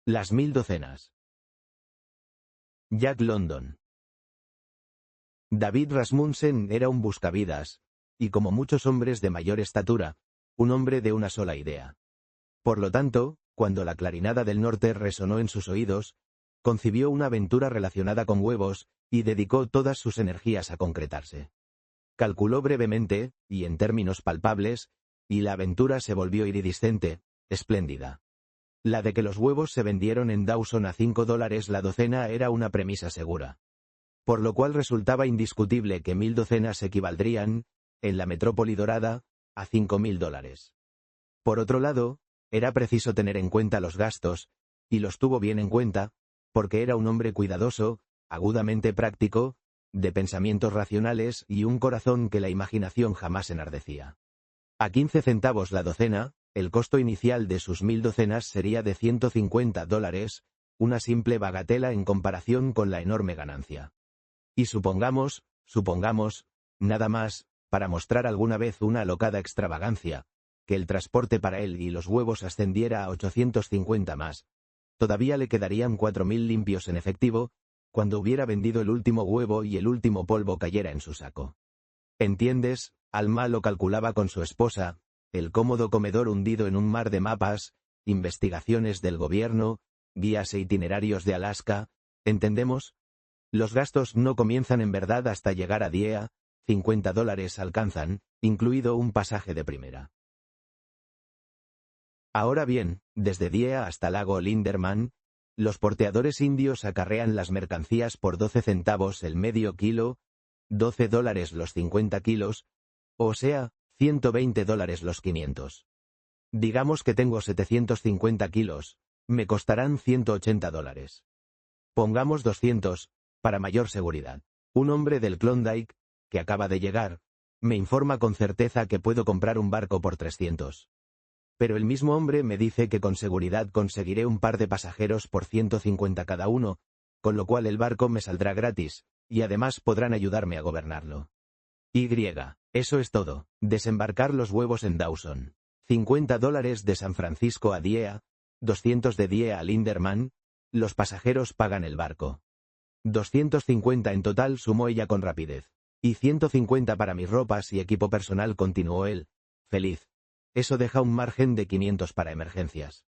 Las 1000 docenas. Jack London. David Rasmussen era un buscavidas, y como muchos hombres de mayor estatura, un hombre de una sola idea. Por lo tanto, cuando la clarinada del norte resonó en sus oídos, concibió una aventura relacionada con huevos y dedicó todas sus energías a concretarse. Calculó brevemente, y en términos palpables, y la aventura se volvió iridiscente, espléndida. La de que los huevos se vendieron en Dawson a $5 la docena era una premisa segura. Por lo cual resultaba indiscutible que 1000 docenas equivaldrían, en la metrópoli dorada, a $5000. Por otro lado, era preciso tener en cuenta los gastos, y los tuvo bien en cuenta, porque era un hombre cuidadoso, agudamente práctico, de pensamientos racionales y un corazón que la imaginación jamás enardecía. A 15 centavos la docena, el costo inicial de sus 1000 docenas sería de $150, una simple bagatela en comparación con la enorme ganancia. Y supongamos, nada más, para mostrar alguna vez una alocada extravagancia, que el transporte para él y los huevos ascendiera a 850 más, todavía le quedarían 4000 limpios en efectivo, cuando hubiera vendido el último huevo y el último polvo cayera en su saco. ¿Entiendes? Alma lo calculaba con su esposa, el cómodo comedor hundido en un mar de mapas, investigaciones del gobierno, guías e itinerarios de Alaska, ¿entendemos? Los gastos no comienzan en verdad hasta llegar a Dyea, $50 alcanzan, incluido un pasaje de primera. Ahora bien, desde Dyea hasta Lago Linderman, los porteadores indios acarrean las mercancías por 12 centavos el medio kilo, $12 los 50 kilos, o sea, $120 los 500. Digamos que tengo 750 kilos, me costarán $180. Pongamos 200, para mayor seguridad. Un hombre del Klondike, que acaba de llegar, me informa con certeza que puedo comprar un barco por 300. Pero el mismo hombre me dice que con seguridad conseguiré un par de pasajeros por 150 cada uno, con lo cual el barco me saldrá gratis, y además podrán ayudarme a gobernarlo. Eso es todo. Desembarcar los huevos en Dawson. $50 de San Francisco a Dyea, 200 de Dyea a Linderman, los pasajeros pagan el barco. 250 en total, sumó ella con rapidez. Y 150 para mis ropas y equipo personal, continuó él, feliz. Eso deja un margen de 500 para emergencias.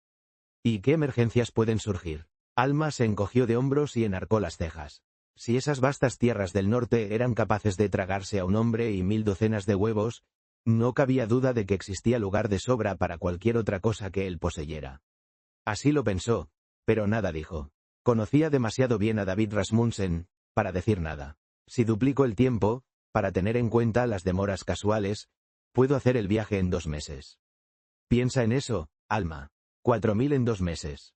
¿Y qué emergencias pueden surgir? Alma se encogió de hombros y enarcó las cejas. Si esas vastas tierras del norte eran capaces de tragarse a un hombre y 1000 docenas de huevos, no cabía duda de que existía lugar de sobra para cualquier otra cosa que él poseyera. Así lo pensó, pero nada dijo. Conocía demasiado bien a David Rasmussen, para decir nada. Si duplico el tiempo, para tener en cuenta las demoras casuales, puedo hacer el viaje en 2 meses. Piensa en eso, Alma. 4000 en 2 meses.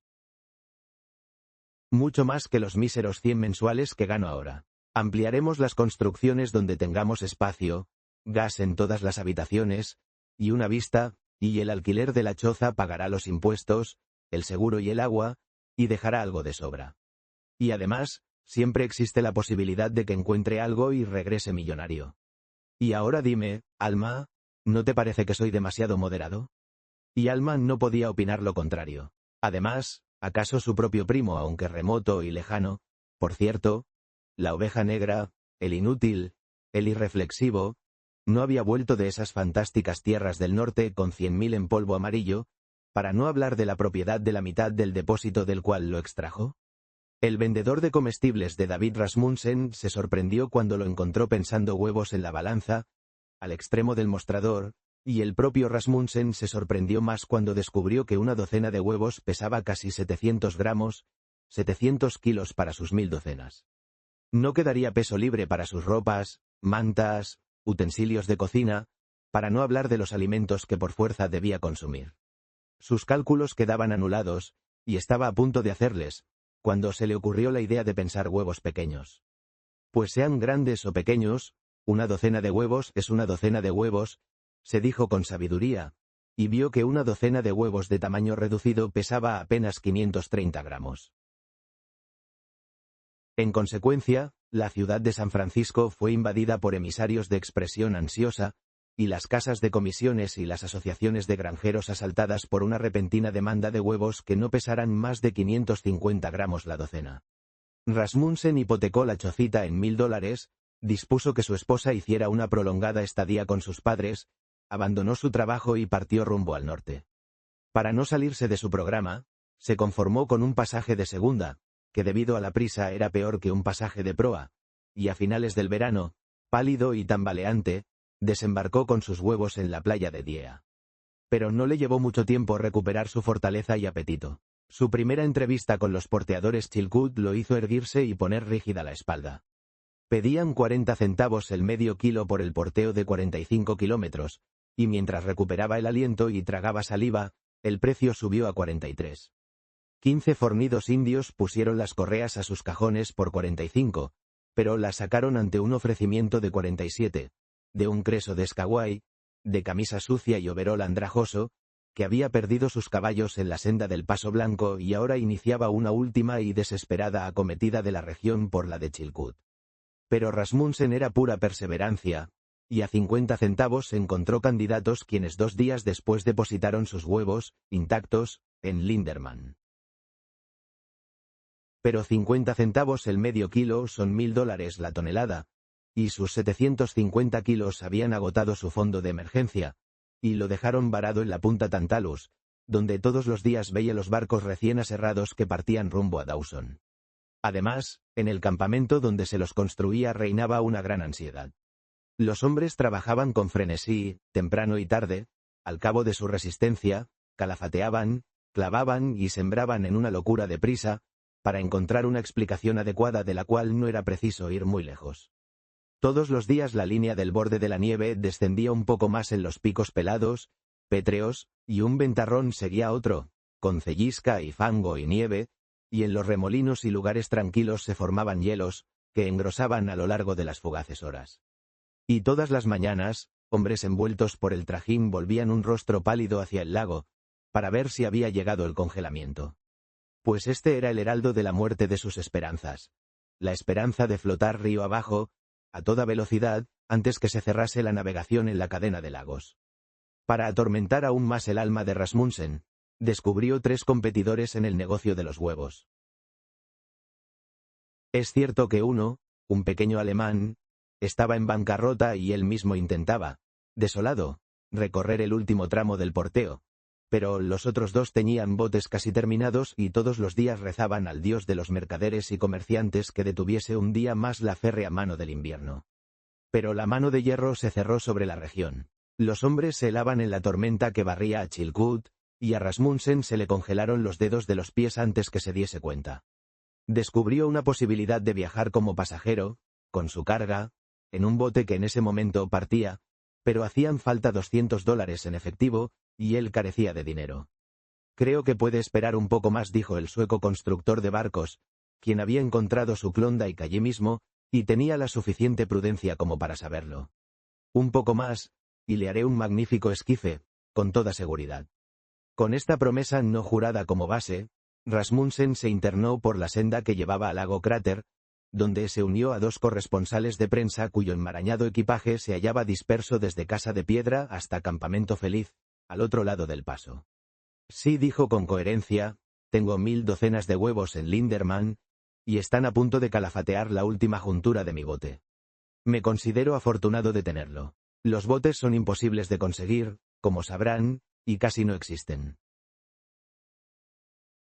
Mucho más que los míseros 100 mensuales que gano ahora. Ampliaremos las construcciones donde tengamos espacio, gas en todas las habitaciones, y una vista, y el alquiler de la choza pagará los impuestos, el seguro y el agua, y dejará algo de sobra. Y además, siempre existe la posibilidad de que encuentre algo y regrese millonario. Y ahora dime, Alma, ¿no te parece que soy demasiado moderado? Y Alma no podía opinar lo contrario. Además, ¿acaso su propio primo, aunque remoto y lejano, por cierto, la oveja negra, el inútil, el irreflexivo, no había vuelto de esas fantásticas tierras del norte con 100.000 en polvo amarillo, para no hablar de la propiedad de la mitad del depósito del cual lo extrajo? El vendedor de comestibles de David Rasmussen se sorprendió cuando lo encontró pensando huevos en la balanza, al extremo del mostrador, y el propio Rasmussen se sorprendió más cuando descubrió que una docena de huevos pesaba casi 700 gramos, 700 kilos para sus 1000 docenas. No quedaría peso libre para sus ropas, mantas, utensilios de cocina, para no hablar de los alimentos que por fuerza debía consumir. Sus cálculos quedaban anulados, y estaba a punto de hacerles, cuando se le ocurrió la idea de pensar huevos pequeños. Pues sean grandes o pequeños, una docena de huevos es una docena de huevos, se dijo con sabiduría, y vio que una docena de huevos de tamaño reducido pesaba apenas 530 gramos. En consecuencia, la ciudad de San Francisco fue invadida por emisarios de expresión ansiosa, y las casas de comisiones y las asociaciones de granjeros asaltadas por una repentina demanda de huevos que no pesaran más de 550 gramos la docena. Rasmussen hipotecó la chocita en $1000, dispuso que su esposa hiciera una prolongada estadía con sus padres, abandonó su trabajo y partió rumbo al norte. Para no salirse de su programa, se conformó con un pasaje de segunda, que debido a la prisa era peor que un pasaje de proa, y a finales del verano, pálido y tambaleante, desembarcó con sus huevos en la playa de Diea. Pero no le llevó mucho tiempo recuperar su fortaleza y apetito. Su primera entrevista con los porteadores Chilcoot lo hizo erguirse y poner rígida la espalda. Pedían 40 centavos el medio kilo por el porteo de 45 kilómetros, y mientras recuperaba el aliento y tragaba saliva, el precio subió a 43. 15 fornidos indios pusieron las correas a sus cajones por 45, pero las sacaron ante un ofrecimiento de 47, de un creso de Skagway, de camisa sucia y overol andrajoso, que había perdido sus caballos en la senda del Paso Blanco y ahora iniciaba una última y desesperada acometida de la región por la de Chilcoot. Pero Rasmussen era pura perseverancia, y a 50 centavos encontró candidatos quienes 2 días después depositaron sus huevos, intactos, en Linderman. Pero 50 centavos el medio kilo son $1000 la tonelada, y sus 750 kilos habían agotado su fondo de emergencia, y lo dejaron varado en la punta Tantalus, donde todos los días veía los barcos recién aserrados que partían rumbo a Dawson. Además, en el campamento donde se los construía reinaba una gran ansiedad. Los hombres trabajaban con frenesí, temprano y tarde, al cabo de su resistencia, calafateaban, clavaban y sembraban en una locura de prisa, para encontrar una explicación adecuada de la cual no era preciso ir muy lejos. Todos los días la línea del borde de la nieve descendía un poco más en los picos pelados, pétreos, y un ventarrón seguía otro, con cellisca y fango y nieve, y en los remolinos y lugares tranquilos se formaban hielos, que engrosaban a lo largo de las fugaces horas. Y todas las mañanas, hombres envueltos por el trajín volvían un rostro pálido hacia el lago, para ver si había llegado el congelamiento. Pues este era el heraldo de la muerte de sus esperanzas. La esperanza de flotar río abajo, a toda velocidad, antes que se cerrase la navegación en la cadena de lagos. Para atormentar aún más el alma de Rasmussen, descubrió 3 competidores en el negocio de los huevos. Es cierto que uno, un pequeño alemán, estaba en bancarrota y él mismo intentaba, desolado, recorrer el último tramo del porteo, pero los otros 2 tenían botes casi terminados y todos los días rezaban al dios de los mercaderes y comerciantes que detuviese un día más la férrea mano del invierno. Pero la mano de hierro se cerró sobre la región. Los hombres se helaban en la tormenta que barría a Chilcoot, y a Rasmussen se le congelaron los dedos de los pies antes que se diese cuenta. Descubrió una posibilidad de viajar como pasajero, con su carga, en un bote que en ese momento partía, pero hacían falta $200 en efectivo, y él carecía de dinero. Creo que puede esperar un poco más, dijo el sueco constructor de barcos, quien había encontrado su Klondike allí mismo, y tenía la suficiente prudencia como para saberlo. Un poco más, y le haré un magnífico esquife, con toda seguridad. Con esta promesa no jurada como base, Rasmussen se internó por la senda que llevaba al lago Cráter, donde se unió a 2 corresponsales de prensa cuyo enmarañado equipaje se hallaba disperso desde Casa de Piedra hasta Campamento Feliz, al otro lado del paso. Sí, dijo con coherencia, tengo 1000 docenas de huevos en Linderman, y están a punto de calafatear la última juntura de mi bote. Me considero afortunado de tenerlo. Los botes son imposibles de conseguir, como sabrán, y casi no existen.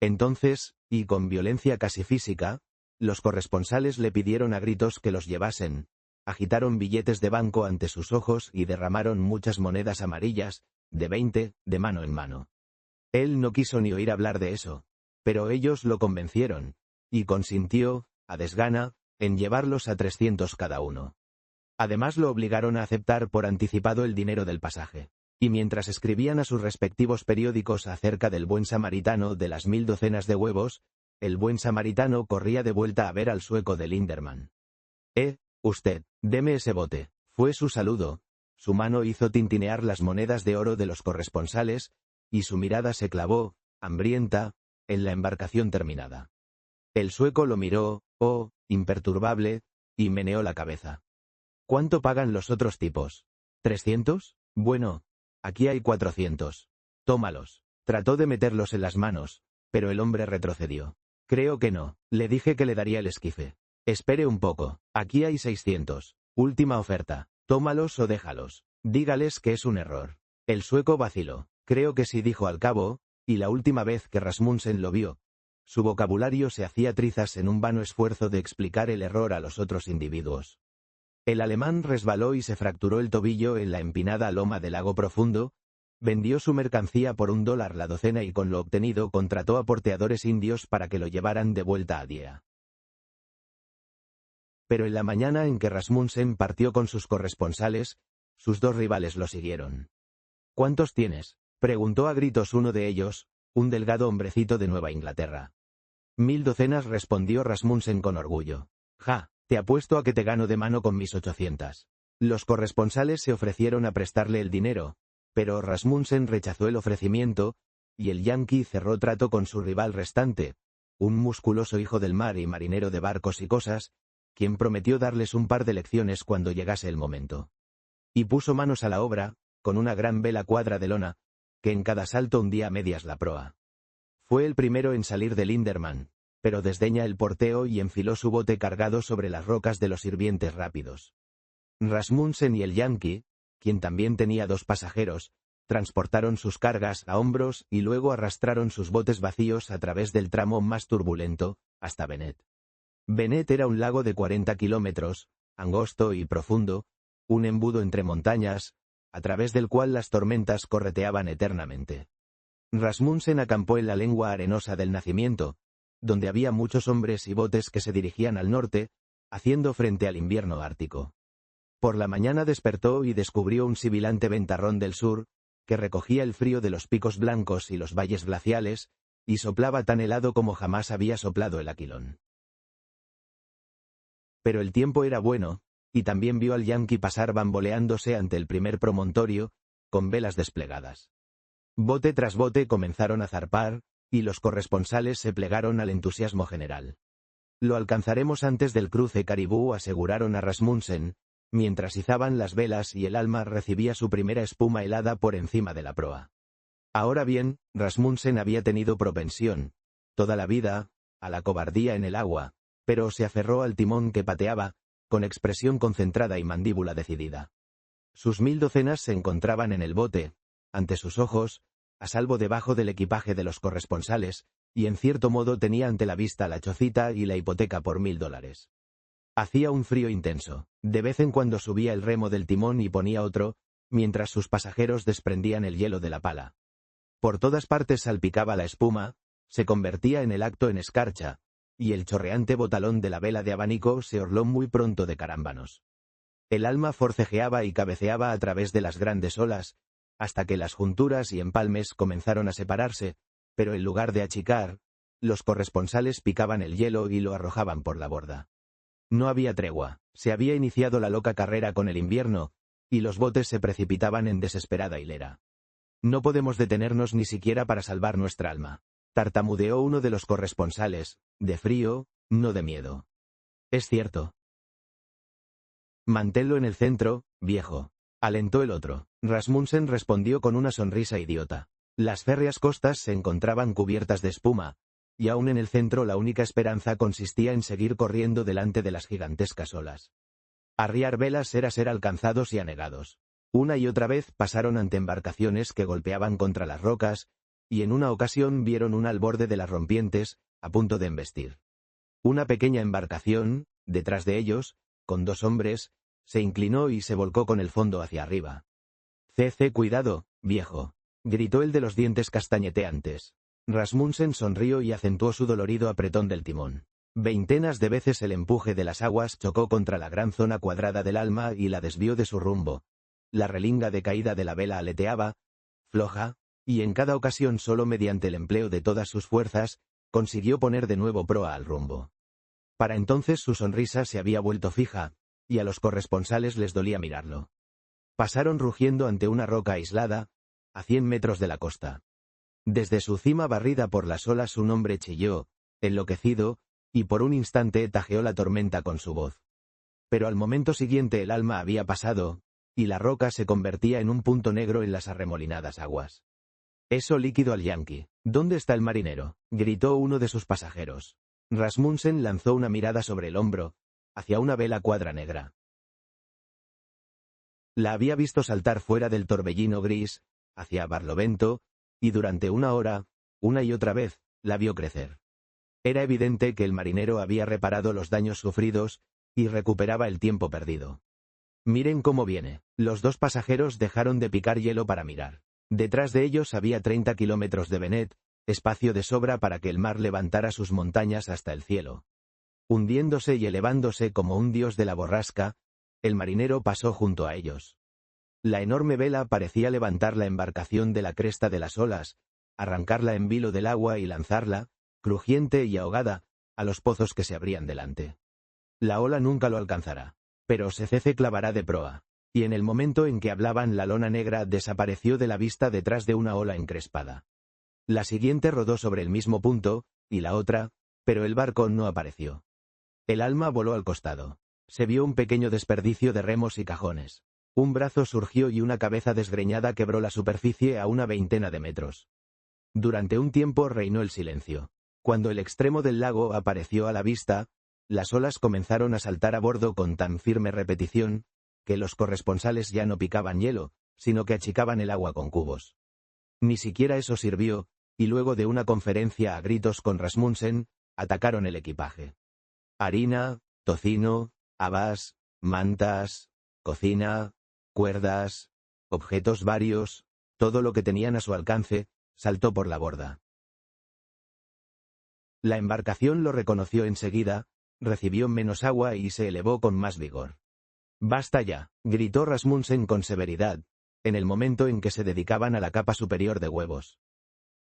Entonces, y con violencia casi física, los corresponsales le pidieron a gritos que los llevasen, agitaron billetes de banco ante sus ojos y derramaron muchas monedas amarillas, de 20, de mano en mano. Él no quiso ni oír hablar de eso, pero ellos lo convencieron, y consintió, a desgana, en llevarlos a 300 cada uno. Además lo obligaron a aceptar por anticipado el dinero del pasaje. Y mientras escribían a sus respectivos periódicos acerca del buen samaritano de las 1000 docenas de huevos, el buen samaritano corría de vuelta a ver al sueco de Linderman. Usted, deme ese bote, fue su saludo. Su mano hizo tintinear las monedas de oro de los corresponsales, y su mirada se clavó, hambrienta, en la embarcación terminada. El sueco lo miró, imperturbable, y meneó la cabeza. ¿Cuánto pagan los otros tipos? ¿300? Bueno, aquí hay 400. Tómalos. Trató de meterlos en las manos, pero el hombre retrocedió. Creo que no. Le dije que le daría el esquife. Espere un poco. Aquí hay 600. Última oferta. Tómalos o déjalos. Dígales que es un error. El sueco vaciló. Creo que sí, dijo al cabo, y la última vez que Rasmussen lo vio, su vocabulario se hacía trizas en un vano esfuerzo de explicar el error a los otros individuos. El alemán resbaló y se fracturó el tobillo en la empinada loma del lago profundo, vendió su mercancía por $1 la docena y con lo obtenido contrató a porteadores indios para que lo llevaran de vuelta a Día. Pero en la mañana en que Rasmussen partió con sus corresponsales, sus dos rivales lo siguieron. ¿Cuántos tienes?, preguntó a gritos uno de ellos, un delgado hombrecito de Nueva Inglaterra. 1000 docenas, respondió Rasmussen con orgullo. Ja, te apuesto a que te gano de mano con mis 800. Los corresponsales se ofrecieron a prestarle el dinero, pero Rasmussen rechazó el ofrecimiento, y el yanqui cerró trato con su rival restante, un musculoso hijo del mar y marinero de barcos y cosas, quien prometió darles un par de lecciones cuando llegase el momento. Y puso manos a la obra, con una gran vela cuadra de lona, que en cada salto hundía a medias la proa. Fue el primero en salir de Linderman, pero desdeña el porteo y enfiló su bote cargado sobre las rocas de los hirvientes rápidos. Rasmussen y el yanqui, quien también tenía 2 pasajeros, transportaron sus cargas a hombros y luego arrastraron sus botes vacíos a través del tramo más turbulento, hasta Bennett. Bennett era un lago de 40 kilómetros, angosto y profundo, un embudo entre montañas, a través del cual las tormentas correteaban eternamente. Rasmussen acampó en la lengua arenosa del nacimiento, donde había muchos hombres y botes que se dirigían al norte, haciendo frente al invierno ártico. Por la mañana despertó y descubrió un sibilante ventarrón del sur, que recogía el frío de los picos blancos y los valles glaciales, y soplaba tan helado como jamás había soplado el Aquilón. Pero el tiempo era bueno, y también vio al yanqui pasar bamboleándose ante el primer promontorio, con velas desplegadas. Bote tras bote comenzaron a zarpar, y los corresponsales se plegaron al entusiasmo general. Lo alcanzaremos antes del cruce Caribú, aseguraron a Rasmussen, mientras izaban las velas y el Alma recibía su primera espuma helada por encima de la proa. Ahora bien, Rasmussen había tenido propensión, toda la vida, a la cobardía en el agua, pero se aferró al timón que pateaba, con expresión concentrada y mandíbula decidida. Sus 1000 docenas se encontraban en el bote, ante sus ojos, a salvo debajo del equipaje de los corresponsales, y en cierto modo tenía ante la vista la chocita y la hipoteca por $1000. Hacía un frío intenso, de vez en cuando subía el remo del timón y ponía otro, mientras sus pasajeros desprendían el hielo de la pala. Por todas partes salpicaba la espuma, se convertía en el acto en escarcha, y el chorreante botalón de la vela de abanico se orló muy pronto de carámbanos. El Alma forcejeaba y cabeceaba a través de las grandes olas, hasta que las junturas y empalmes comenzaron a separarse, pero en lugar de achicar, los corresponsales picaban el hielo y lo arrojaban por la borda. No había tregua, se había iniciado la loca carrera con el invierno, y los botes se precipitaban en desesperada hilera. No podemos detenernos ni siquiera para salvar nuestra alma, tartamudeó uno de los corresponsales, de frío, no de miedo. Es cierto. Manténlo en el centro, viejo, alentó el otro. Rasmussen respondió con una sonrisa idiota. Las férreas costas se encontraban cubiertas de espuma, y aún en el centro la única esperanza consistía en seguir corriendo delante de las gigantescas olas. Arriar velas era ser alcanzados y anegados. Una y otra vez pasaron ante embarcaciones que golpeaban contra las rocas, y en una ocasión vieron una al borde de las rompientes, a punto de embestir. Una pequeña embarcación, detrás de ellos, con 2 hombres, se inclinó y se volcó con el fondo hacia arriba. Cuidado, viejo, gritó el de los dientes castañeteantes. Rasmussen sonrió y acentuó su dolorido apretón del timón. Veintenas de veces el empuje de las aguas chocó contra la gran zona cuadrada del Alma y la desvió de su rumbo. La relinga de caída de la vela aleteaba, floja, y en cada ocasión solo mediante el empleo de todas sus fuerzas, consiguió poner de nuevo proa al rumbo. Para entonces su sonrisa se había vuelto fija, y a los corresponsales les dolía mirarlo. Pasaron rugiendo ante una roca aislada, a 100 metros de la costa. Desde su cima barrida por las olas un hombre chilló, enloquecido, y por un instante tajeó la tormenta con su voz. Pero al momento siguiente el Alma había pasado, y la roca se convertía en un punto negro en las arremolinadas aguas. «Eso líquido al Yankee. ¿Dónde está el marinero?», gritó uno de sus pasajeros. Rasmussen lanzó una mirada sobre el hombro, hacia una vela cuadra negra. La había visto saltar fuera del torbellino gris, hacia Barlovento, y durante una hora, una y otra vez, la vio crecer. Era evidente que el marinero había reparado los daños sufridos, y recuperaba el tiempo perdido. «Miren cómo viene». Los dos pasajeros dejaron de picar hielo para mirar. Detrás de ellos había 30 kilómetros de Venet, espacio de sobra para que el mar levantara sus montañas hasta el cielo. Hundiéndose y elevándose como un dios de la borrasca, el marinero pasó junto a ellos. La enorme vela parecía levantar la embarcación de la cresta de las olas, arrancarla en vilo del agua y lanzarla, crujiente y ahogada, a los pozos que se abrían delante. La ola nunca lo alcanzará, pero se clavará de proa, y en el momento en que hablaban la lona negra desapareció de la vista detrás de una ola encrespada. La siguiente rodó sobre el mismo punto, y la otra, pero el barco no apareció. El Alma voló al costado. Se vio un pequeño desperdicio de remos y cajones. Un brazo surgió y una cabeza desgreñada quebró la superficie a una veintena de metros. Durante un tiempo reinó el silencio. Cuando el extremo del lago apareció a la vista, las olas comenzaron a saltar a bordo con tan firme repetición, que los corresponsales ya no picaban hielo, sino que achicaban el agua con cubos. Ni siquiera eso sirvió, y luego de una conferencia a gritos con Rasmussen, atacaron el equipaje. Harina, tocino, habas, mantas, cocina, cuerdas, objetos varios, todo lo que tenían a su alcance, saltó por la borda. La embarcación lo reconoció enseguida, recibió menos agua y se elevó con más vigor. «Basta ya», gritó Rasmussen con severidad, en el momento en que se dedicaban a la capa superior de huevos.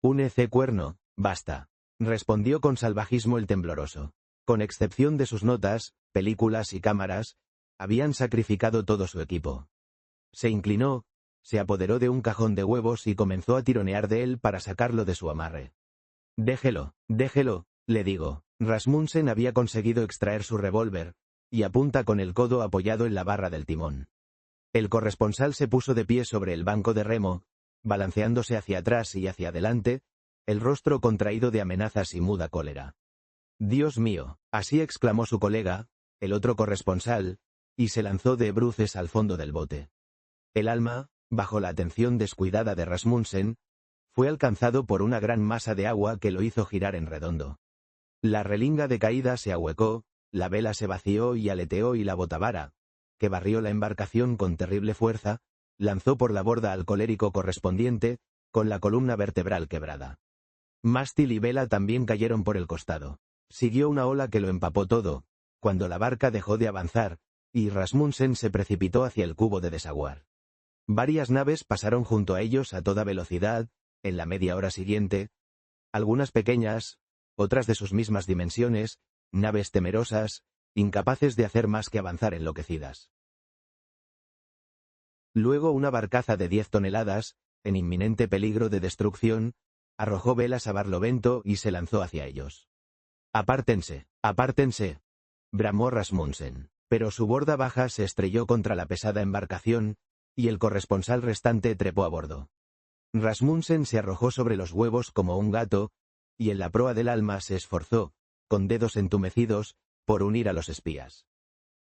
«Un cuerno, basta», respondió con salvajismo el tembloroso. Con excepción de sus notas, películas y cámaras, habían sacrificado todo su equipo. Se inclinó, se apoderó de un cajón de huevos y comenzó a tironear de él para sacarlo de su amarre. «Déjelo, déjelo», le digo. Rasmussen había conseguido extraer su revólver, y apunta con el codo apoyado en la barra del timón. El corresponsal se puso de pie sobre el banco de remo, balanceándose hacia atrás y hacia adelante, el rostro contraído de amenazas y muda cólera. «Dios mío», así exclamó su colega, el otro corresponsal, y se lanzó de bruces al fondo del bote. El Alma, bajo la atención descuidada de Rasmussen, fue alcanzado por una gran masa de agua que lo hizo girar en redondo. La relinga de caída se ahuecó, la vela se vació y aleteó y la botavara, que barrió la embarcación con terrible fuerza, lanzó por la borda al colérico correspondiente, con la columna vertebral quebrada. Mástil y vela también cayeron por el costado. Siguió una ola que lo empapó todo, cuando la barca dejó de avanzar, y Rasmussen se precipitó hacia el cubo de desaguar. Varias naves pasaron junto a ellos a toda velocidad, en la media hora siguiente, algunas pequeñas, otras de sus mismas dimensiones, naves temerosas, incapaces de hacer más que avanzar enloquecidas. Luego una barcaza de 10 toneladas, en inminente peligro de destrucción, arrojó velas a Barlovento y se lanzó hacia ellos. «Apártense, apártense», bramó Rasmussen, pero su borda baja se estrelló contra la pesada embarcación, y el corresponsal restante trepó a bordo. Rasmussen se arrojó sobre los huevos como un gato, y en la proa del Alma se esforzó, con dedos entumecidos, por unir a los espías.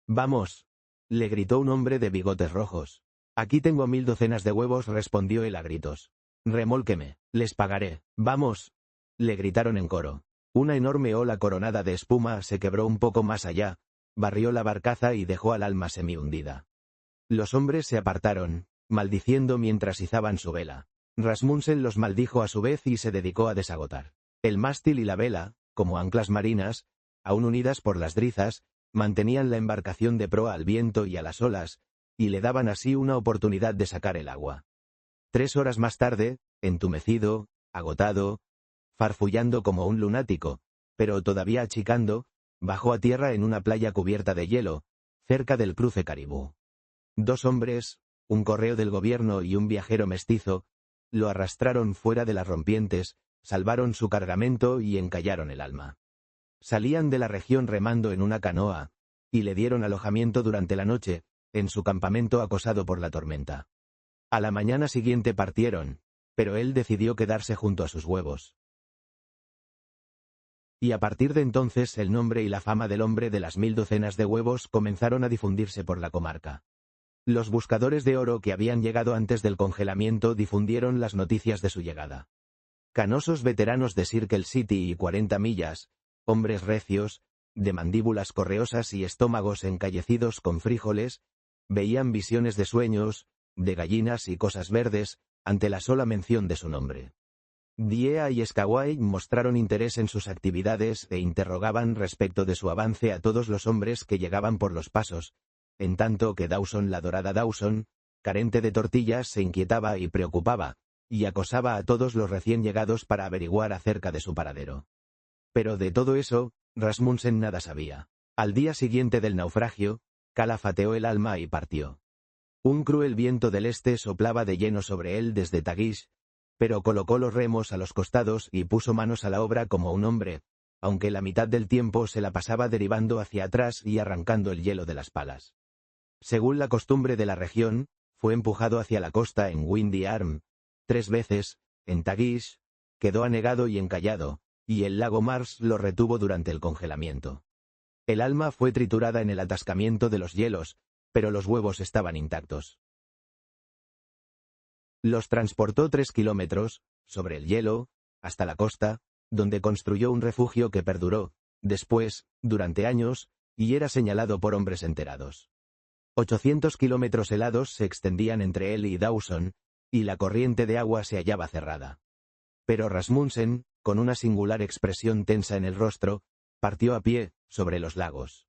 «Vamos», le gritó un hombre de bigotes rojos. «Aquí tengo 1000 docenas de huevos», respondió él a gritos. «Remólqueme, les pagaré, vamos», le gritaron en coro. Una enorme ola coronada de espuma se quebró un poco más allá, barrió la barcaza y dejó al Alma semi-hundida. Los hombres se apartaron, maldiciendo mientras izaban su vela. Rasmussen los maldijo a su vez y se dedicó a desagotar. El mástil y la vela, como anclas marinas, aún unidas por las drizas, mantenían la embarcación de proa al viento y a las olas, y le daban así una oportunidad de sacar el agua. 3 horas más tarde, entumecido, agotado, farfullando como un lunático, pero todavía achicando, bajó a tierra en una playa cubierta de hielo, cerca del cruce Caribú. 2 hombres, un correo del gobierno y un viajero mestizo, lo arrastraron fuera de las rompientes, salvaron su cargamento y encallaron el Alma. Salían de la región remando en una canoa, y le dieron alojamiento durante la noche, en su campamento acosado por la tormenta. A la mañana siguiente partieron, pero él decidió quedarse junto a sus huevos. Y a partir de entonces el nombre y la fama del hombre de las 1000 docenas de huevos comenzaron a difundirse por la comarca. Los buscadores de oro que habían llegado antes del congelamiento difundieron las noticias de su llegada. Canosos veteranos de Circle City y 40 millas, hombres recios, de mandíbulas correosas y estómagos encallecidos con frijoles, veían visiones de sueños, de gallinas y cosas verdes, ante la sola mención de su nombre. Diea y Skaway mostraron interés en sus actividades e interrogaban respecto de su avance a todos los hombres que llegaban por los pasos, en tanto que Dawson, la dorada Dawson, carente de tortillas, se inquietaba y preocupaba, y acosaba a todos los recién llegados para averiguar acerca de su paradero. Pero de todo eso, Rasmussen nada sabía. Al día siguiente del naufragio, calafateó el alma y partió. Un cruel viento del este soplaba de lleno sobre él desde Tagish, pero colocó los remos a los costados y puso manos a la obra como un hombre, aunque la mitad del tiempo se la pasaba derivando hacia atrás y arrancando el hielo de las palas. Según la costumbre de la región, fue empujado hacia la costa en Windy Arm, 3 veces, en Tagish, quedó anegado y encallado, y el lago Mars lo retuvo durante el congelamiento. El alma fue triturada en el atascamiento de los hielos, pero los huevos estaban intactos. Los transportó 3 kilómetros, sobre el hielo, hasta la costa, donde construyó un refugio que perduró, después, durante años, y era señalado por hombres enterados. 800 kilómetros helados se extendían entre él y Dawson, y la corriente de agua se hallaba cerrada. Pero Rasmussen, con una singular expresión tensa en el rostro, partió a pie, sobre los lagos.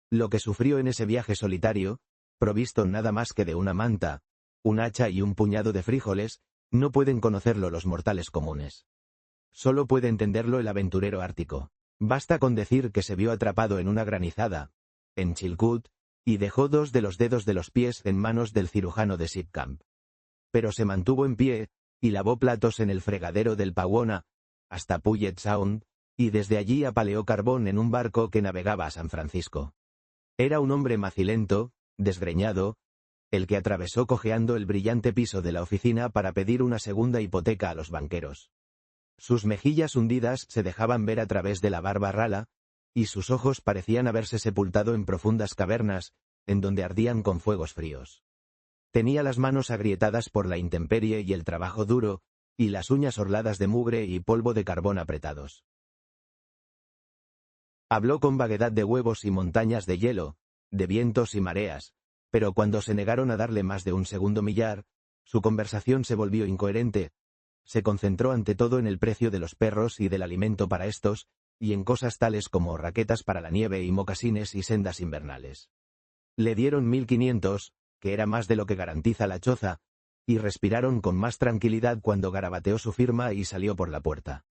Lo que sufrió en ese viaje solitario, provisto nada más que de una manta, un hacha y un puñado de frijoles, no pueden conocerlo los mortales comunes. Solo puede entenderlo el aventurero ártico. Basta con decir que se vio atrapado en una granizada, en Chilkoot, y dejó 2 de los dedos de los pies en manos del cirujano de Ship Camp. Pero se mantuvo en pie, y lavó platos en el fregadero del Pawona, hasta Puget Sound, y desde allí apaleó carbón en un barco que navegaba a San Francisco. Era un hombre macilento, desgreñado, el que atravesó cojeando el brillante piso de la oficina para pedir una segunda hipoteca a los banqueros. Sus mejillas hundidas se dejaban ver a través de la barba rala, y sus ojos parecían haberse sepultado en profundas cavernas, en donde ardían con fuegos fríos. Tenía las manos agrietadas por la intemperie y el trabajo duro, y las uñas orladas de mugre y polvo de carbón apretados. Habló con vaguedad de huevos y montañas de hielo, de vientos y mareas, pero cuando se negaron a darle más de un segundo millar, su conversación se volvió incoherente. Se concentró ante todo en el precio de los perros y del alimento para estos, y en cosas tales como raquetas para la nieve y mocasines y sendas invernales. Le dieron 1500, que era más de lo que garantiza la choza, y respiraron con más tranquilidad cuando garabateó su firma y salió por la puerta.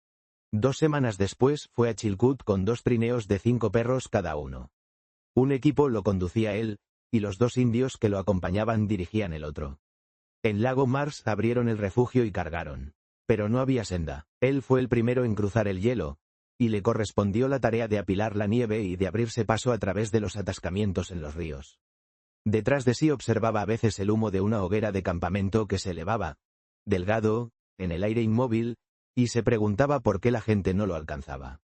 2 semanas después fue a Chilkoot con 2 trineos de 5 perros cada uno. Un equipo lo conducía él, y los 2 indios que lo acompañaban dirigían el otro. En Lago Mars abrieron el refugio y cargaron. Pero no había senda. Él fue el primero en cruzar el hielo, y le correspondió la tarea de apilar la nieve y de abrirse paso a través de los atascamientos en los ríos. Detrás de sí observaba a veces el humo de una hoguera de campamento que se elevaba, delgado, en el aire inmóvil, y se preguntaba por qué la gente no lo alcanzaba.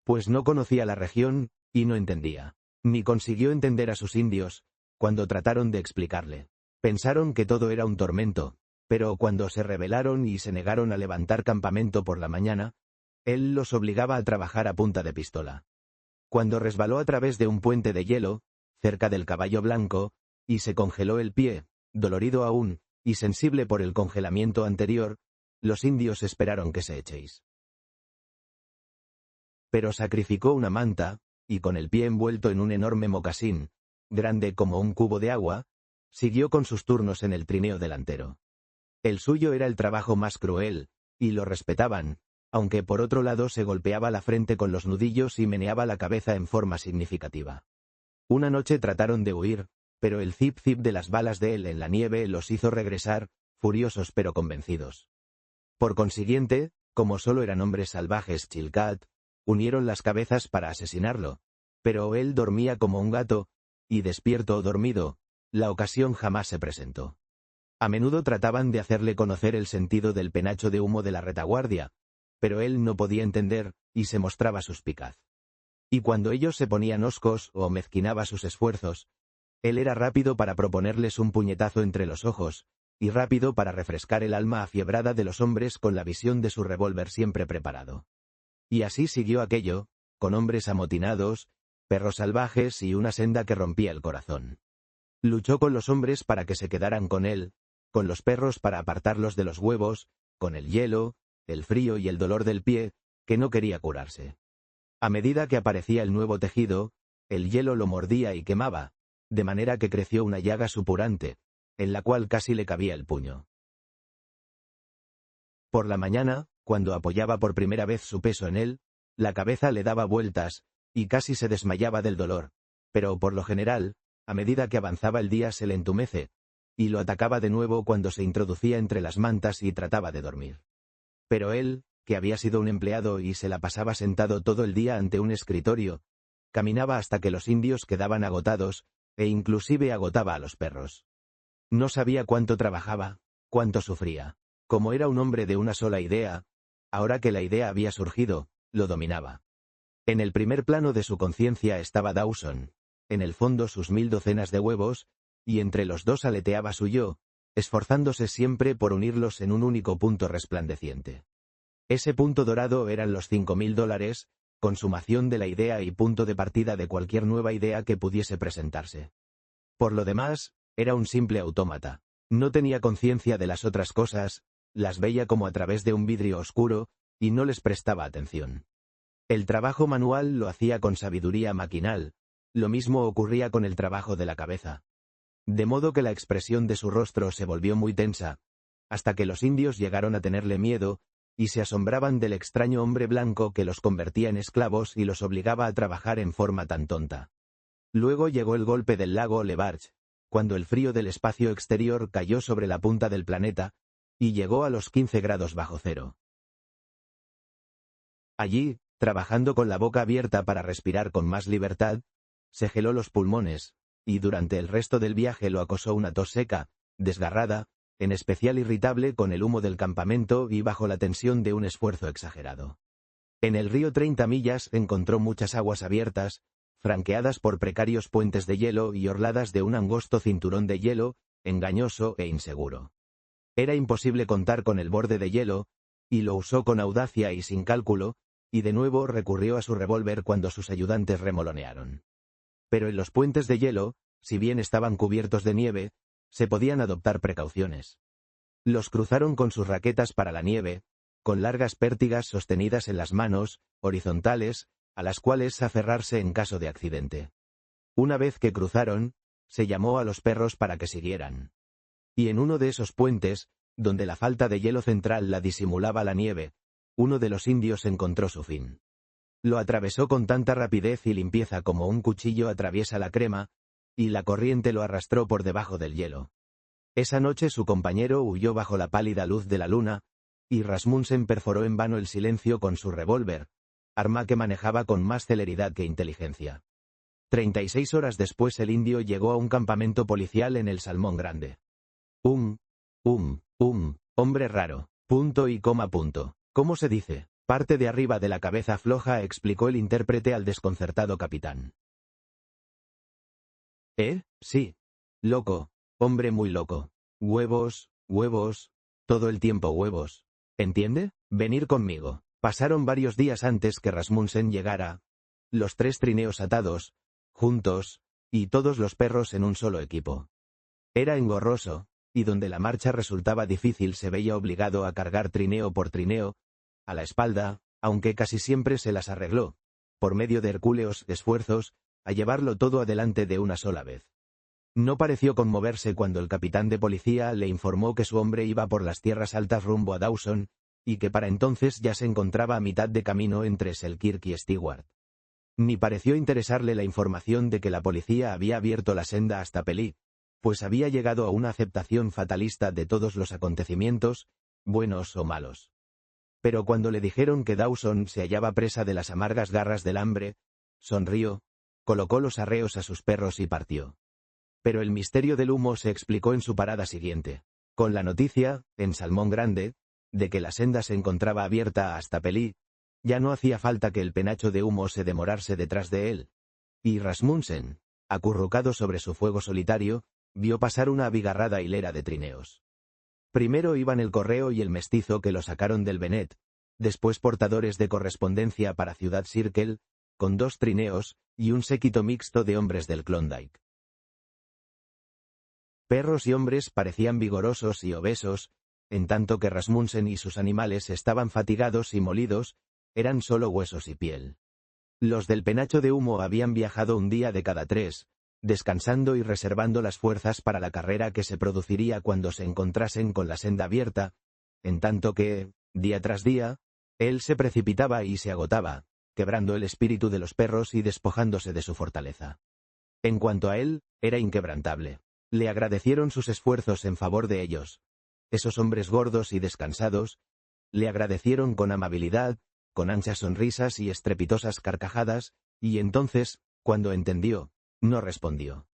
Pues no conocía la región, y no entendía. Ni consiguió entender a sus indios, cuando trataron de explicarle. Pensaron que todo era un tormento, pero cuando se rebelaron y se negaron a levantar campamento por la mañana, él los obligaba a trabajar a punta de pistola. Cuando resbaló a través de un puente de hielo, cerca del Caballo Blanco, y se congeló el pie, dolorido aún, y sensible por el congelamiento anterior, los indios esperaron que se echéis. Pero sacrificó una manta, y con el pie envuelto en un enorme mocasín, grande como un cubo de agua, siguió con sus turnos en el trineo delantero. El suyo era el trabajo más cruel, y lo respetaban, aunque por otro lado se golpeaba la frente con los nudillos y meneaba la cabeza en forma significativa. Una noche trataron de huir, pero el zip-zip de las balas de él en la nieve los hizo regresar, furiosos pero convencidos. Por consiguiente, como solo eran hombres salvajes Chilkat, unieron las cabezas para asesinarlo, pero él dormía como un gato, y despierto o dormido, la ocasión jamás se presentó. A menudo trataban de hacerle conocer el sentido del penacho de humo de la retaguardia, pero él no podía entender, y se mostraba suspicaz. Y cuando ellos se ponían hoscos o mezquinaba sus esfuerzos, él era rápido para proponerles un puñetazo entre los ojos, y rápido para refrescar el alma afiebrada de los hombres con la visión de su revólver siempre preparado. Y así siguió aquello, con hombres amotinados, perros salvajes y una senda que rompía el corazón. Luchó con los hombres para que se quedaran con él, con los perros para apartarlos de los huevos, con el hielo, el frío y el dolor del pie, que no quería curarse. A medida que aparecía el nuevo tejido, el hielo lo mordía y quemaba, de manera que creció una llaga supurante, en la cual casi le cabía el puño. Por la mañana, cuando apoyaba por primera vez su peso en él, la cabeza le daba vueltas, y casi se desmayaba del dolor, pero por lo general, a medida que avanzaba el día se le entumece, y lo atacaba de nuevo cuando se introducía entre las mantas y trataba de dormir. Pero él, que había sido un empleado y se la pasaba sentado todo el día ante un escritorio, caminaba hasta que los indios quedaban agotados, e inclusive agotaba a los perros. No sabía cuánto trabajaba, cuánto sufría. Como era un hombre de una sola idea, ahora que la idea había surgido, lo dominaba. En el primer plano de su conciencia estaba Dawson, en el fondo sus 1000 docenas de huevos, y entre los dos aleteaba su yo, esforzándose siempre por unirlos en un único punto resplandeciente. Ese punto dorado eran los $5000, consumación de la idea y punto de partida de cualquier nueva idea que pudiese presentarse. Por lo demás, era un simple autómata. No tenía conciencia de las otras cosas, las veía como a través de un vidrio oscuro, y no les prestaba atención. El trabajo manual lo hacía con sabiduría maquinal, lo mismo ocurría con el trabajo de la cabeza. De modo que la expresión de su rostro se volvió muy tensa, hasta que los indios llegaron a tenerle miedo, y se asombraban del extraño hombre blanco que los convertía en esclavos y los obligaba a trabajar en forma tan tonta. Luego llegó el golpe del lago LeBarge, cuando el frío del espacio exterior cayó sobre la punta del planeta, y llegó a los 15 grados bajo cero. Allí, trabajando con la boca abierta para respirar con más libertad, se geló los pulmones, y durante el resto del viaje lo acosó una tos seca, desgarrada, en especial irritable con el humo del campamento y bajo la tensión de un esfuerzo exagerado. En el río 30 millas encontró muchas aguas abiertas, franqueadas por precarios puentes de hielo y orladas de un angosto cinturón de hielo, engañoso e inseguro. Era imposible contar con el borde de hielo, y lo usó con audacia y sin cálculo, y de nuevo recurrió a su revólver cuando sus ayudantes remolonearon. Pero en los puentes de hielo, si bien estaban cubiertos de nieve, se podían adoptar precauciones. Los cruzaron con sus raquetas para la nieve, con largas pértigas sostenidas en las manos, horizontales, a las cuales aferrarse en caso de accidente. Una vez que cruzaron, se llamó a los perros para que siguieran. Y en uno de esos puentes, donde la falta de hielo central la disimulaba la nieve, uno de los indios encontró su fin. Lo atravesó con tanta rapidez y limpieza como un cuchillo atraviesa la crema, y la corriente lo arrastró por debajo del hielo. Esa noche su compañero huyó bajo la pálida luz de la luna, y Rasmussen perforó en vano el silencio con su revólver, arma que manejaba con más celeridad que inteligencia. 36 horas después el indio llegó a un campamento policial en el Salmón Grande. Hombre raro, punto y coma punto. ¿Cómo se dice? Parte de arriba de la cabeza floja, explicó el intérprete al desconcertado capitán. Sí. Loco, hombre muy loco. Huevos, todo el tiempo huevos. ¿Entiende? Venir conmigo. Pasaron varios días antes que Rasmussen llegara. Los 3 trineos atados, juntos, y todos los perros en un solo equipo. Era engorroso, y donde la marcha resultaba difícil se veía obligado a cargar trineo por trineo, a la espalda, aunque casi siempre se las arregló, por medio de hercúleos esfuerzos, a llevarlo todo adelante de una sola vez. No pareció conmoverse cuando el capitán de policía le informó que su hombre iba por las tierras altas rumbo a Dawson, y que para entonces ya se encontraba a mitad de camino entre Selkirk y Stewart. Ni pareció interesarle la información de que la policía había abierto la senda hasta Pelly, pues había llegado a una aceptación fatalista de todos los acontecimientos, buenos o malos. Pero cuando le dijeron que Dawson se hallaba presa de las amargas garras del hambre, sonrió, colocó los arreos a sus perros y partió. Pero el misterio del humo se explicó en su parada siguiente, con la noticia, en Salmón Grande, de que la senda se encontraba abierta hasta Pelí. Ya no hacía falta que el penacho de humo se demorase detrás de él. Y Rasmussen, acurrucado sobre su fuego solitario, vio pasar una abigarrada hilera de trineos. Primero iban el correo y el mestizo que lo sacaron del Benet, después portadores de correspondencia para Ciudad Circle, con 2 trineos, y un séquito mixto de hombres del Klondike. Perros y hombres parecían vigorosos y obesos, en tanto que Rasmussen y sus animales estaban fatigados y molidos, eran solo huesos y piel. Los del penacho de humo habían viajado un día de cada 3, descansando y reservando las fuerzas para la carrera que se produciría cuando se encontrasen con la senda abierta, en tanto que, día tras día, él se precipitaba y se agotaba, quebrando el espíritu de los perros y despojándose de su fortaleza. En cuanto a él, era inquebrantable. Le agradecieron sus esfuerzos en favor de ellos. Esos hombres gordos y descansados, le agradecieron con amabilidad, con anchas sonrisas y estrepitosas carcajadas, y entonces, cuando entendió, no respondió.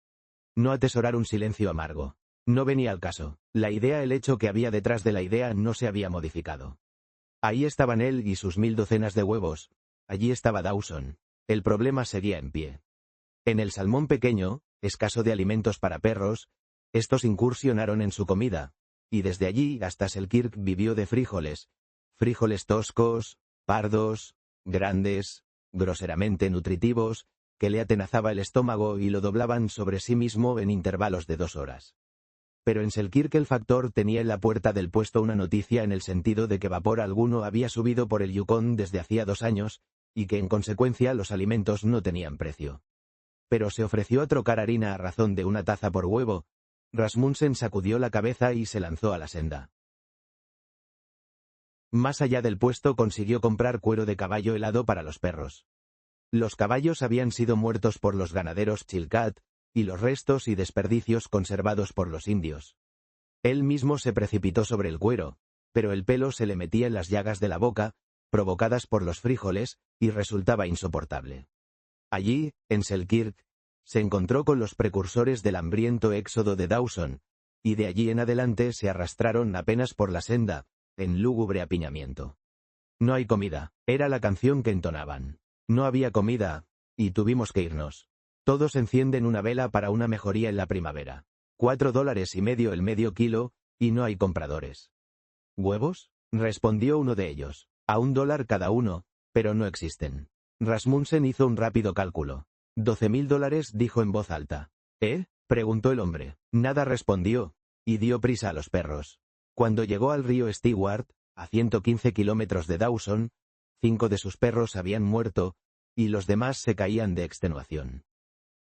No atesorar un silencio amargo. No venía al caso. La idea, el hecho que había detrás de la idea no se había modificado. Ahí estaban él y sus 1000 docenas de huevos. Allí estaba Dawson. El problema seguía en pie. En el Salmón Pequeño, escaso de alimentos para perros, estos incursionaron en su comida, y desde allí hasta Selkirk vivió de frijoles toscos, pardos, grandes, groseramente nutritivos, que le atenazaba el estómago y lo doblaban sobre sí mismo en intervalos de 2 horas. Pero en Selkirk el factor tenía en la puerta del puesto una noticia en el sentido de que vapor alguno había subido por el Yukón desde hacía 2 años, y que en consecuencia los alimentos no tenían precio. Pero se ofreció a trocar harina a razón de 1 taza por huevo. Rasmussen sacudió la cabeza y se lanzó a la senda. Más allá del puesto consiguió comprar cuero de caballo helado para los perros. Los caballos habían sido muertos por los ganaderos Chilkat, y los restos y desperdicios conservados por los indios. Él mismo se precipitó sobre el cuero, pero el pelo se le metía en las llagas de la boca, provocadas por los frijoles, y resultaba insoportable. Allí, en Selkirk, se encontró con los precursores del hambriento éxodo de Dawson, y de allí en adelante se arrastraron apenas por la senda, en lúgubre apiñamiento. No hay comida, era la canción que entonaban. No había comida, y tuvimos que irnos. Todos encienden una vela para una mejoría en la primavera. $4.50 el medio kilo, y no hay compradores. ¿Huevos? Respondió uno de ellos. A $1 cada uno, pero no existen. Rasmussen hizo un rápido cálculo. $12.000, dijo en voz alta. ¿Eh? Preguntó el hombre. Nada respondió, y dio prisa a los perros. Cuando llegó al río Stewart, a 115 kilómetros de Dawson, 5 de sus perros habían muerto, y los demás se caían de extenuación.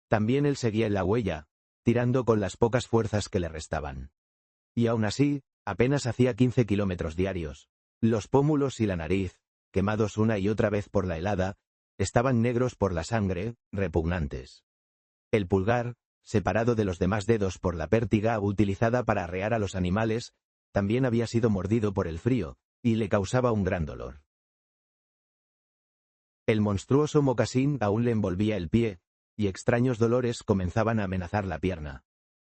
También él seguía en la huella, tirando con las pocas fuerzas que le restaban. Y aún así, apenas hacía 15 kilómetros diarios. Los pómulos y la nariz, quemados una y otra vez por la helada, estaban negros por la sangre, repugnantes. El pulgar, separado de los demás dedos por la pértiga utilizada para arrear a los animales, también había sido mordido por el frío, y le causaba un gran dolor. El monstruoso mocasín aún le envolvía el pie, y extraños dolores comenzaban a amenazar la pierna.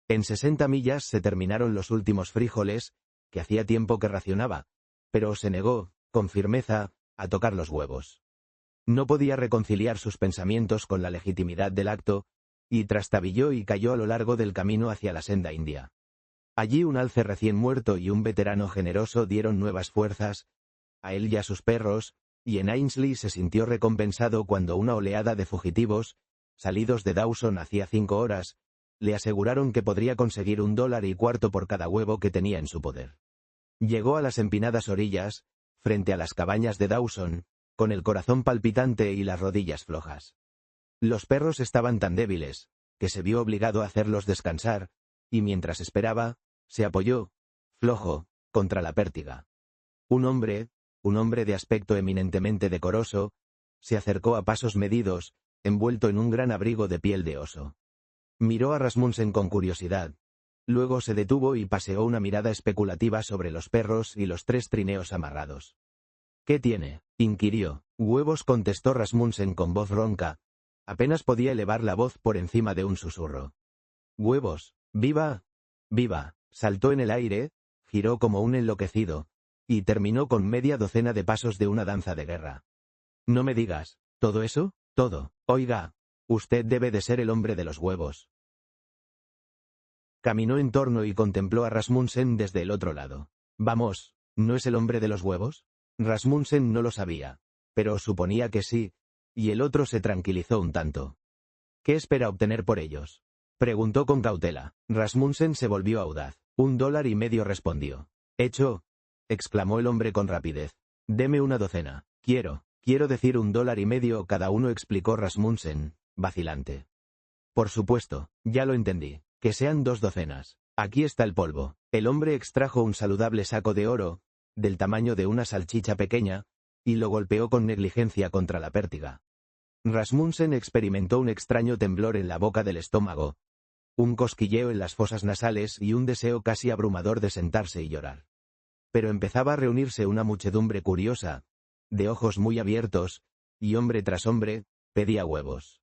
En 60 millas se terminaron los últimos frijoles, que hacía tiempo que racionaba, pero se negó, con firmeza, a tocar los huevos. No podía reconciliar sus pensamientos con la legitimidad del acto, y trastabilló y cayó a lo largo del camino hacia la senda india. Allí un alce recién muerto y un veterano generoso dieron nuevas fuerzas a él y a sus perros, y en Ainslie se sintió recompensado cuando una oleada de fugitivos, salidos de Dawson hacía 5 horas, le aseguraron que podría conseguir $1.25 por cada huevo que tenía en su poder. Llegó a las empinadas orillas, frente a las cabañas de Dawson, con el corazón palpitante y las rodillas flojas. Los perros estaban tan débiles, que se vio obligado a hacerlos descansar, y mientras esperaba, se apoyó, flojo, contra la pértiga. Un hombre de aspecto eminentemente decoroso, se acercó a pasos medidos, envuelto en un gran abrigo de piel de oso. Miró a Rasmussen con curiosidad. Luego se detuvo y paseó una mirada especulativa sobre los perros y los 3 trineos amarrados. ¿Qué tiene?, inquirió. Huevos, contestó Rasmussen con voz ronca. Apenas podía elevar la voz por encima de un susurro. ¡Huevos! ¡Viva! ¡Viva! Saltó en el aire, giró como un enloquecido, y terminó con media docena de pasos de una danza de guerra. No me digas, ¿todo eso? Todo. Oiga, usted debe de ser el hombre de los huevos. Caminó en torno y contempló a Rasmussen desde el otro lado. Vamos, ¿no es el hombre de los huevos? Rasmussen no lo sabía, pero suponía que sí, y el otro se tranquilizó un tanto. ¿Qué espera obtener por ellos? Preguntó con cautela. Rasmussen se volvió audaz. $1.50 respondió. Hecho, exclamó el hombre con rapidez. Deme una docena. Quiero decir $1.50 cada uno, explicó Rasmussen, vacilante. Por supuesto, ya lo entendí. Que sean 2 docenas. Aquí está el polvo. El hombre extrajo un saludable saco de oro, del tamaño de una salchicha pequeña, y lo golpeó con negligencia contra la pértiga. Rasmussen experimentó un extraño temblor en la boca del estómago, un cosquilleo en las fosas nasales y un deseo casi abrumador de sentarse y llorar. Pero empezaba a reunirse una muchedumbre curiosa, de ojos muy abiertos, y hombre tras hombre, pedía huevos.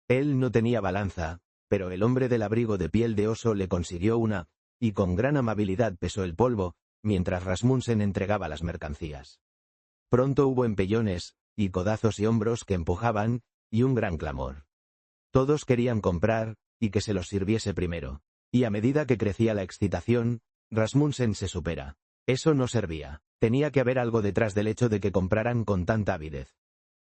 Él no tenía balanza, pero el hombre del abrigo de piel de oso le consiguió una, y con gran amabilidad pesó el polvo, mientras Rasmussen entregaba las mercancías. Pronto hubo empellones, y codazos y hombros que empujaban, y un gran clamor. Todos querían comprar, y que se los sirviese primero. Y a medida que crecía la excitación, Rasmussen se supera. Eso no servía. Tenía que haber algo detrás del hecho de que compraran con tanta avidez.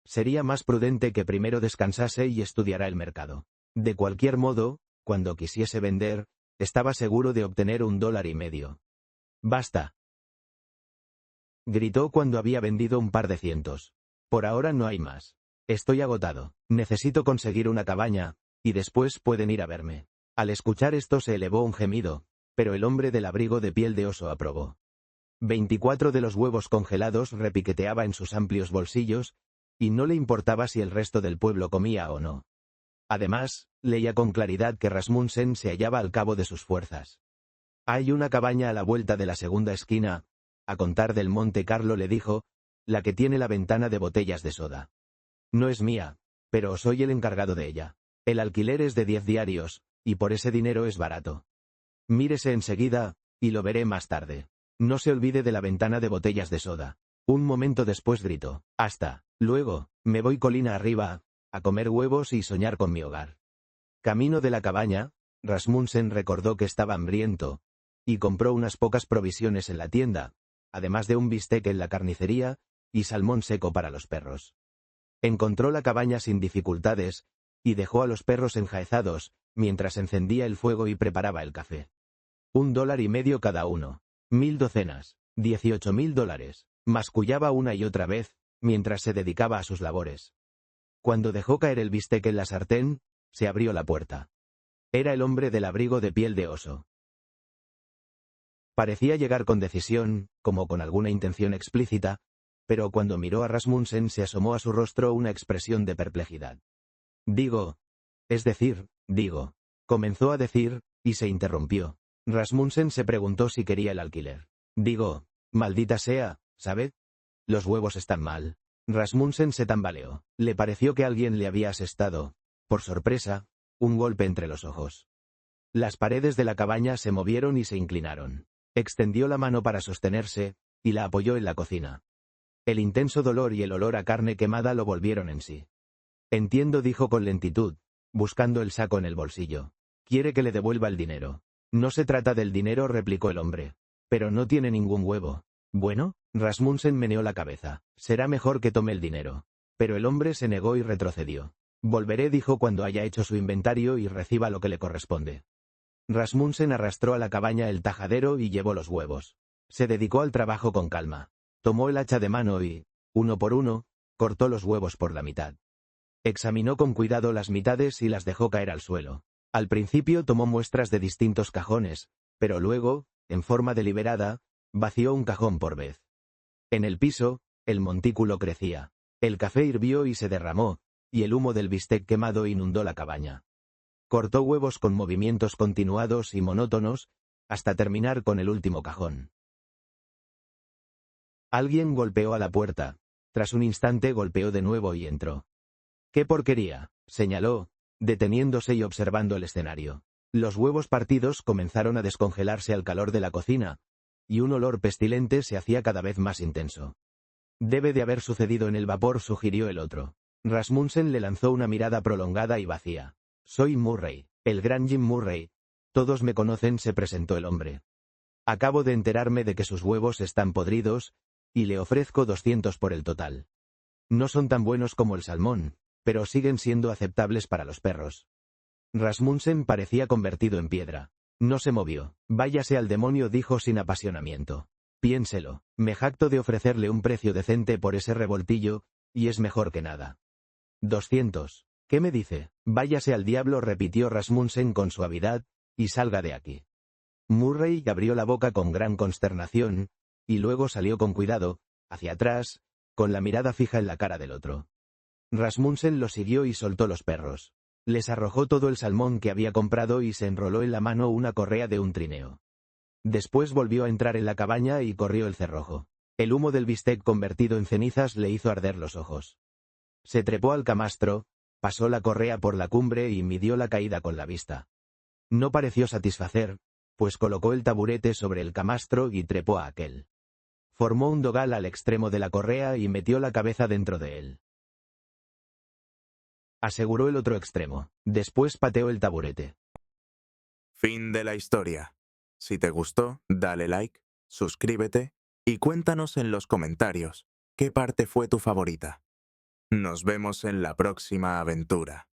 Sería más prudente que primero descansase y estudiara el mercado. De cualquier modo, cuando quisiese vender, estaba seguro de obtener $1.50. «Basta», gritó cuando había vendido un par de cientos. «Por ahora no hay más. Estoy agotado. Necesito conseguir una cabaña, y después pueden ir a verme». Al escuchar esto se elevó un gemido, pero el hombre del abrigo de piel de oso aprobó. 24 de los huevos congelados repiqueteaba en sus amplios bolsillos, y no le importaba si el resto del pueblo comía o no. Además, leía con claridad que Rasmussen se hallaba al cabo de sus fuerzas. «Hay una cabaña a la vuelta de la segunda esquina», a contar del Monte Carlo le dijo, «la que tiene la ventana de botellas de soda. No es mía, pero soy el encargado de ella. El alquiler es de 10 diarios, y por ese dinero es barato. Mírese enseguida, y lo veré más tarde. No se olvide de la ventana de botellas de soda». Un momento después gritó: «Hasta luego, me voy colina arriba, a comer huevos y soñar con mi hogar». Camino de la cabaña, Rasmussen recordó que estaba hambriento, y compró unas pocas provisiones en la tienda, además de un bistec en la carnicería, y salmón seco para los perros. Encontró la cabaña sin dificultades, y dejó a los perros enjaezados, mientras encendía el fuego y preparaba el café. $1.50 cada uno. 1000 docenas. $18.000. Mascullaba una y otra vez, mientras se dedicaba a sus labores. Cuando dejó caer el bistec en la sartén, se abrió la puerta. Era el hombre del abrigo de piel de oso. Parecía llegar con decisión, como con alguna intención explícita, pero cuando miró a Rasmussen se asomó a su rostro una expresión de perplejidad. Digo, comenzó a decir, y se interrumpió. Rasmussen se preguntó si quería el alquiler. Digo, maldita sea, ¿sabe? Los huevos están mal. Rasmussen se tambaleó. Le pareció que alguien le había asestado, por sorpresa, un golpe entre los ojos. Las paredes de la cabaña se movieron y se inclinaron. Extendió la mano para sostenerse, y la apoyó en la cocina. El intenso dolor y el olor a carne quemada lo volvieron en sí. Entiendo, dijo con lentitud, buscando el saco en el bolsillo. Quiere que le devuelva el dinero. No se trata del dinero, replicó el hombre. Pero no tiene ningún huevo. Bueno, Rasmussen meneó la cabeza. Será mejor que tome el dinero. Pero el hombre se negó y retrocedió. Volveré, dijo cuando haya hecho su inventario y reciba lo que le corresponde. Rasmussen arrastró a la cabaña el tajadero y llevó los huevos. Se dedicó al trabajo con calma. Tomó el hacha de mano y, uno por uno, cortó los huevos por la mitad. Examinó con cuidado las mitades y las dejó caer al suelo. Al principio tomó muestras de distintos cajones, pero luego, en forma deliberada, vació un cajón por vez. En el piso, el montículo crecía. El café hirvió y se derramó, y el humo del bistec quemado inundó la cabaña. Cortó huevos con movimientos continuados y monótonos, hasta terminar con el último cajón. Alguien golpeó a la puerta. Tras un instante golpeó de nuevo y entró. «¡Qué porquería!», señaló, deteniéndose y observando el escenario. Los huevos partidos comenzaron a descongelarse al calor de la cocina, y un olor pestilente se hacía cada vez más intenso. Debe de haber sucedido en el vapor, sugirió el otro. Rasmussen le lanzó una mirada prolongada y vacía. Soy Murray, el gran Jim Murray. Todos me conocen, se presentó el hombre. Acabo de enterarme de que sus huevos están podridos, y le ofrezco 200 por el total. No son tan buenos como el salmón, pero siguen siendo aceptables para los perros. Rasmussen parecía convertido en piedra. No se movió. Váyase al demonio, dijo sin apasionamiento. Piénselo, me jacto de ofrecerle un precio decente por ese revoltillo, y es mejor que nada. 200. ¿Qué me dice? Váyase al diablo, repitió Rasmussen con suavidad, y salga de aquí. Murray abrió la boca con gran consternación, y luego salió con cuidado, hacia atrás, con la mirada fija en la cara del otro. Rasmussen lo siguió y soltó los perros. Les arrojó todo el salmón que había comprado y se enroló en la mano una correa de un trineo. Después volvió a entrar en la cabaña y corrió el cerrojo. El humo del bistec convertido en cenizas le hizo arder los ojos. Se trepó al camastro, pasó la correa por la cumbre y midió la caída con la vista. No pareció satisfacer, pues colocó el taburete sobre el camastro y trepó a aquel. Formó un dogal al extremo de la correa y metió la cabeza dentro de él. Aseguró el otro extremo. Después pateó el taburete. Fin de la historia. Si te gustó, dale like, suscríbete y cuéntanos en los comentarios qué parte fue tu favorita. Nos vemos en la próxima aventura.